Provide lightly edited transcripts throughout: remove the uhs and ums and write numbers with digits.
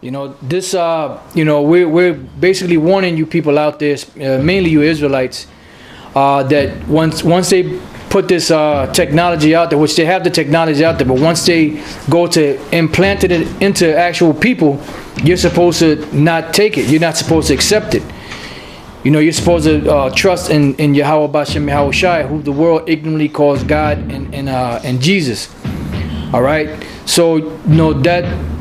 You know, this, you know, we're basically warning you people out there, mainly you Israelites, that once they put this technology out there, which they have the technology out there, but once they go to implant it into actual people, you're supposed to not take it. You're not supposed to accept it. You know, you're supposed to trust in Yahweh Bashem Yahweh Shai, who the world ignorantly calls God and Jesus. All right. So, you know, that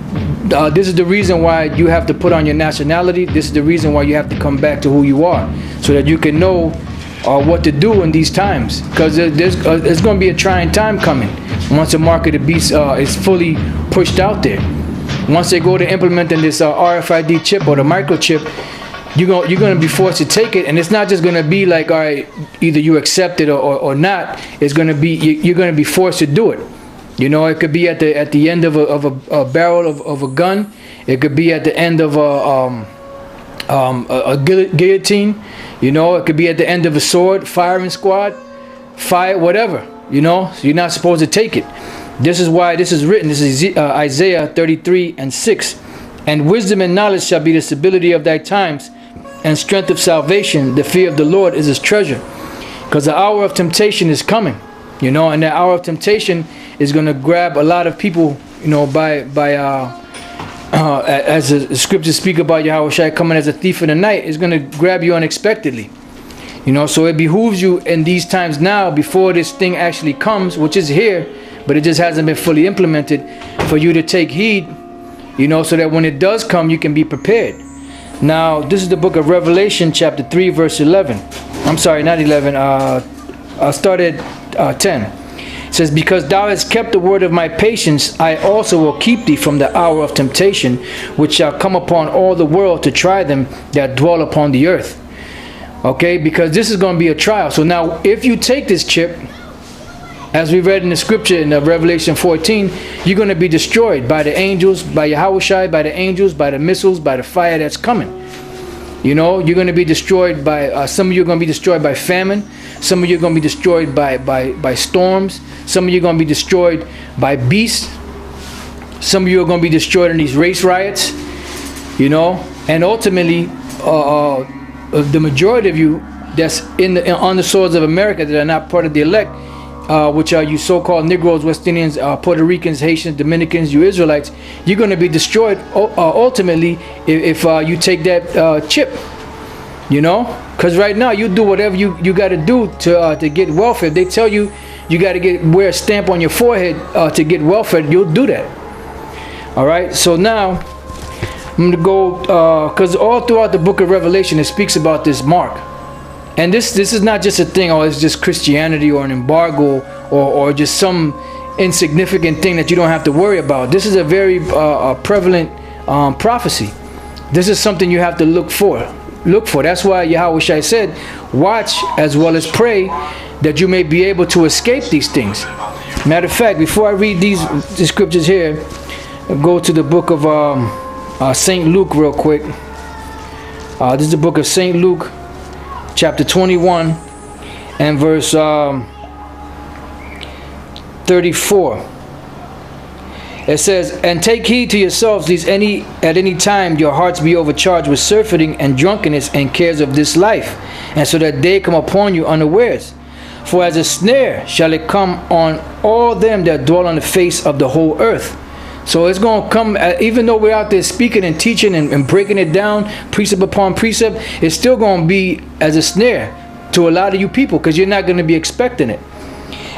this is the reason why you have to put on your nationality. This is the reason why you have to come back to who you are, so that you can know what to do in these times. Because there's going to be a trying time coming once the mark of the beast is fully pushed out there. Once they go to implementing this RFID chip or the microchip, you're going to be forced to take it, and it's not just going to be like, all right, either you accept it or not. It's going to be, you're going to be forced to do it. You know, it could be at the end of a barrel of a gun. It could be at the end of a guillotine. You know, it could be at the end of a sword, firing squad, fire, whatever. You know, so you're not supposed to take it. This is why this is written. This is Isaiah 33:6. And wisdom and knowledge shall be the stability of thy times, and strength of salvation. The fear of the Lord is his treasure. Because the hour of temptation is coming. You know, and that hour of temptation is going to grab a lot of people, you know, as the scriptures speak about Yahweh Shai coming as a thief in the night, is going to grab you unexpectedly. You know, so it behooves you in these times now, before this thing actually comes, which is here, but it just hasn't been fully implemented, for you to take heed, you know, so that when it does come, you can be prepared. Now, this is the book of Revelation, chapter 3, verse 11. I'm sorry, not 11. I started 10. It says, because thou hast kept the word of my patience, I also will keep thee from the hour of temptation, which shall come upon all the world to try them that dwell upon the earth. Okay, because this is going to be a trial. So now, if you take this chip, as we read in the scripture in Revelation 14, you're going to be destroyed by the angels, by Yahweh Shai, by the angels, by the missiles, by the fire that's coming. You know, you're going to be destroyed by, some of you are going to be destroyed by famine. Some of you are going to be destroyed by storms. Some of you are going to be destroyed by beasts. Some of you are going to be destroyed in these race riots. You know, and ultimately, the majority of you that's on the soils of America that are not part of the elect, which are you so-called Negroes, West Indians, Puerto Ricans, Haitians, Dominicans, you Israelites, you're going to be destroyed ultimately if you take that chip. You know, because right now you do whatever you got to do to get welfare. If they tell you you got to wear a stamp on your forehead to get welfare, you'll do that. All right. So now I'm gonna go because all throughout the book of Revelation it speaks about this mark, and this is not just a thing. Oh, it's just Christianity or an embargo or just some insignificant thing that you don't have to worry about. This is a very prevalent prophecy. This is something you have to look for. That's why Yahweh Shai said, watch as well as pray, that you may be able to escape these things. Matter of fact, before I read these scriptures here, I'll go to the book of St. Luke real quick. This is the book of St. Luke, chapter 21 and verse 34. It says, and take heed to yourselves, lest at any time your hearts be overcharged with surfeiting and drunkenness and cares of this life, and so that day come upon you unawares. For as a snare shall it come on all them that dwell on the face of the whole earth. So it's going to come, even though we're out there speaking and teaching and breaking it down, precept upon precept, it's still going to be as a snare to a lot of you people, because you're not going to be expecting it.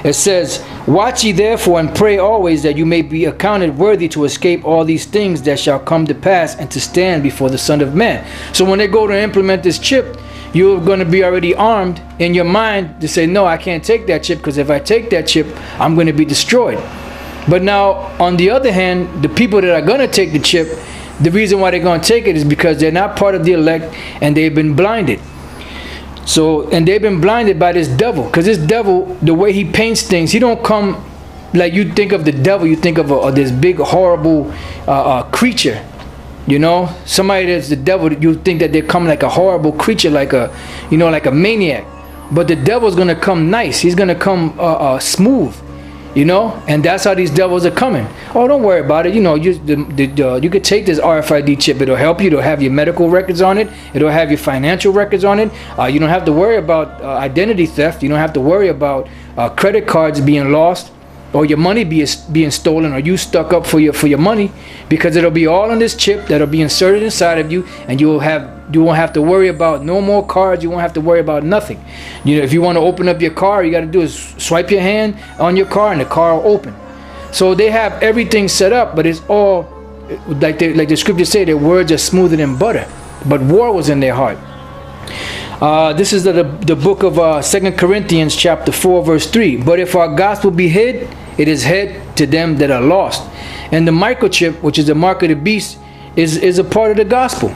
It says, watch ye therefore and pray always, that you may be accounted worthy to escape all these things that shall come to pass, and to stand before the Son of Man. So when they go to implement this chip, you're going to be already armed in your mind to say, no, I can't take that chip, because if I take that chip, I'm going to be destroyed. But now, on the other hand, the people that are going to take the chip, the reason why they're going to take it is because they're not part of the elect, and they've been blinded. So, and they've been blinded by this devil, because this devil, the way he paints things, he don't come like you think of the devil. You think of this big horrible creature, you know, somebody that's the devil. You think that they come like a horrible creature, like a, you know, like a maniac. But the devil's gonna come nice. He's gonna come smooth. You know, and that's how these devils are coming. Oh, don't worry about it. You know, you could take this RFID chip. It'll help you. It'll have your medical records on it. It'll have your financial records on it. You don't have to worry about identity theft. You don't have to worry about credit cards being lost, or your money being stolen, or you stuck up for your money, because it'll be all on this chip that'll be inserted inside of you, and you won't have to worry about no more cards. You won't have to worry about nothing. You know, if you want to open up your car, you got to do is swipe your hand on your car, and the car will open. So they have everything set up, but it's all like the scriptures say, their words are smoother than butter, but war was in their heart. This is the book of 2 Corinthians chapter 4 verse 3. But if our gospel be hid, it is hid to them that are lost. And the microchip, which is the mark of the beast, is a part of the gospel.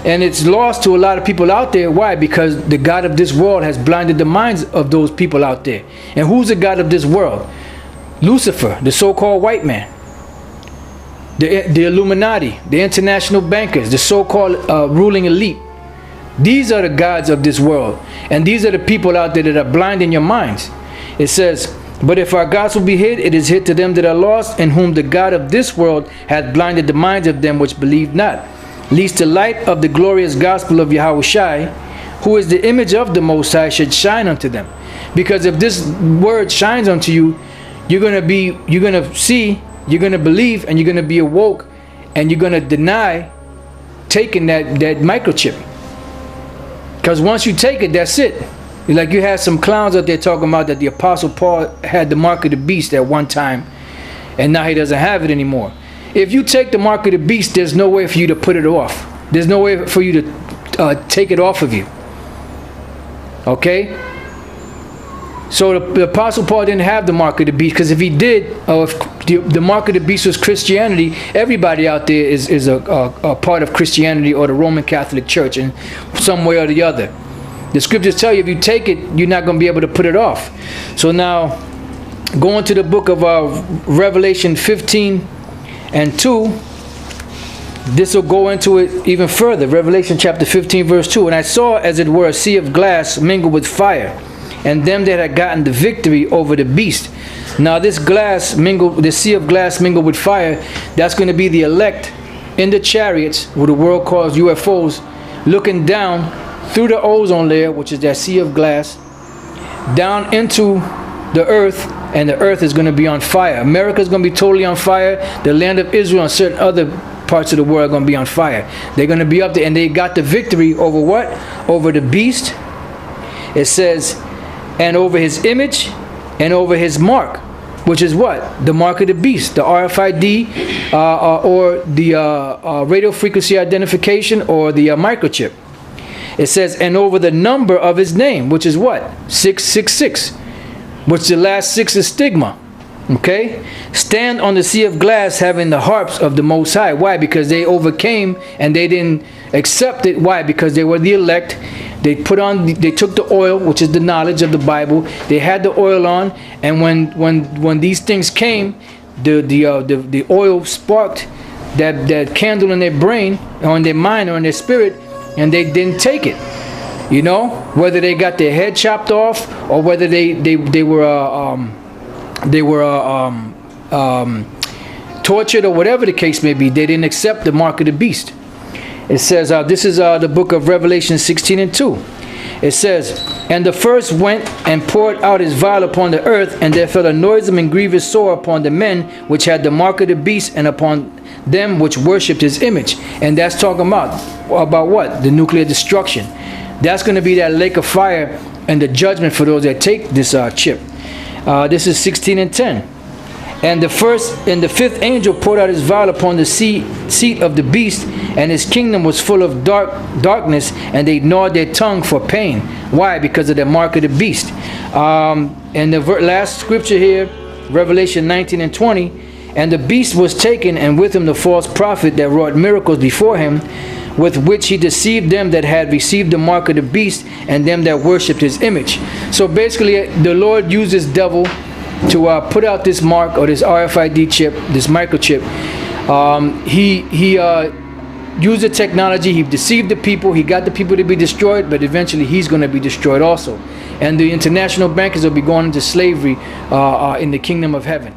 And it's lost to a lot of people out there. Why? Because the God of this world has blinded the minds of those people out there. And who's the God of this world? Lucifer, the so-called white man. The Illuminati, the international bankers, the so-called ruling elite. These are the gods of this world. And these are the people out there that are blinding your minds. It says, but if our gospel be hid, it is hid to them that are lost, in whom the God of this world hath blinded the minds of them which believe not, lest the light of the glorious gospel of Yahushua, who is the image of the Most High, should shine unto them. Because if this word shines unto you, you're going to see, you're going to believe, and you're going to be awoke, and you're going to deny taking that microchip. Because once you take it, that's it. Like you had some clowns out there talking about that the Apostle Paul had the mark of the beast at one time, and now he doesn't have it anymore. If you take the mark of the beast, there's no way for you to put it off. There's no way for you to take it off of you. Okay? So the Apostle Paul didn't have the mark of the beast, because if he did, if the mark of the beast was Christianity, everybody out there is a part of Christianity or the Roman Catholic Church in some way or the other. The scriptures tell you if you take it, you're not going to be able to put it off. So now, going to the book of Revelation 15 and 2, this will go into it even further. Revelation chapter 15 verse 2. And I saw as it were a sea of glass mingled with fire, and them that had gotten the victory over the beast. Now this sea of glass mingled with fire, that's going to be the elect in the chariots, what the world calls UFOs, looking down through the ozone layer, which is that sea of glass, down into the earth, and the earth is going to be on fire. America is going to be totally on fire. The land of Israel and certain other parts of the world are going to be on fire. They're going to be up there, and they got the victory over what? Over the beast. It says, and over his image, and over his mark, which is what? The mark of the beast, the RFID, or the radio frequency identification, or the microchip. It says, and over the number of his name, which is what? 666, which the last 6 is stigma. Okay? Stand on the sea of glass, having the harps of the Most High. Why? Because they overcame and they didn't accept it. Why? Because they were the elect. They took the oil, which is the knowledge of the Bible. They had the oil on, and when these things came, the oil sparked that candle in their brain, or in their mind, or in their spirit, and they didn't take it. You know, whether they got their head chopped off, or whether they were tortured, or whatever the case may be, they didn't accept the mark of the beast. It says, this is the book of Revelation 16 and 2. It says, and the first went and poured out his vial upon the earth, and there fell a noisome and grievous sore upon the men which had the mark of the beast, and upon them which worshipped his image. And that's talking about what? The nuclear destruction. That's going to be that lake of fire and the judgment for those that take this chip. This is 16 and 10. And the fifth angel poured out his vial upon the seat of the beast, and his kingdom was full of darkness, and they gnawed their tongue for pain. Why? Because of the mark of the beast. And the last scripture here, Revelation 19 and 20, and the beast was taken, and with him the false prophet that wrought miracles before him, with which he deceived them that had received the mark of the beast, and them that worshipped his image. So basically, the Lord used this devil to put out this mark, or this RFID chip, this microchip. used the technology, he deceived the people, he got the people to be destroyed, but eventually he's going to be destroyed also. And the international bankers will be going into slavery in the kingdom of heaven.